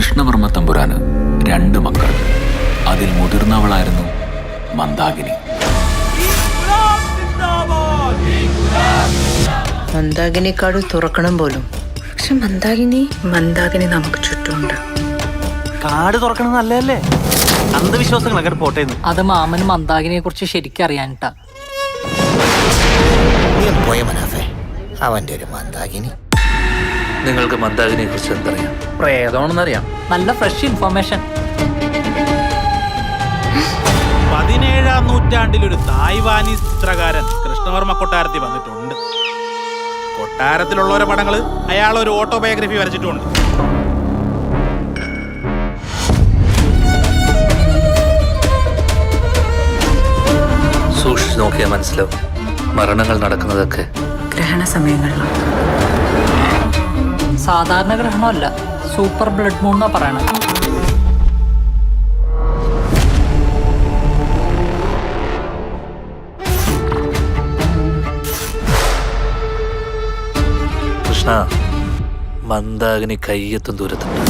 കൃഷ്ണവർമ്മ തമ്പുരാന് 2 മക്കൾ. അതിൽ മുതിർന്നവളായിരുന്നു മന്ദാകിനി. മന്ദാകിനിക്കാട് തുറക്കണം പോലും. പക്ഷെ മന്ദാകിനി നമുക്ക് ചുറ്റുമുണ്ട്. കാട് തുറക്കണം നല്ലതല്ലേ? അന്ധവിശ്വാസങ്ങളൊക്കെ പോട്ടെ. അത് മാമന് മന്ദാകിനിയെ കുറിച്ച് ശരിക്കും അറിയാനിട്ടാ. പോയ മനാഫേ, അവന്റെ ഒരു മന്ദാകിനി. നിങ്ങൾക്ക് മന്ദാകിനിയെ കുറിച്ച് എന്തറിയാം? പ്രേതമാണെന്നറിയാം. നല്ല ഫ്രഷ് ഇൻഫർമേഷൻ. 17-ാം നൂറ്റാണ്ടിൽ ഒരു തായ്വാനീസ് ചിത്രകാരൻ കൃഷ്ണവർമ്മ കൊട്ടാരത്തിൽ വന്നിട്ടുണ്ട്. കൊട്ടാരത്തിലുള്ളവരുടെ പടങ്ങള് അയാൾ ഒരു ഓട്ടോബയോഗ്രഫി വരച്ചിട്ടുണ്ട്. സൂക്ഷിച്ച് നോക്കിയാൽ മനസ്സിലാവും. മരണങ്ങൾ നടക്കുന്നതൊക്കെ ഗ്രഹണ സമയങ്ങളിലാണ്. സാധാരണ ഗ്രഹണമല്ല, സൂപ്പർ ബ്ലഡ് മൂൺ എന്നാ പറയണത്. കൃഷ്ണ, മന്ദാകിനി കയ്യെത്തും ദൂരത്തുണ്ട്.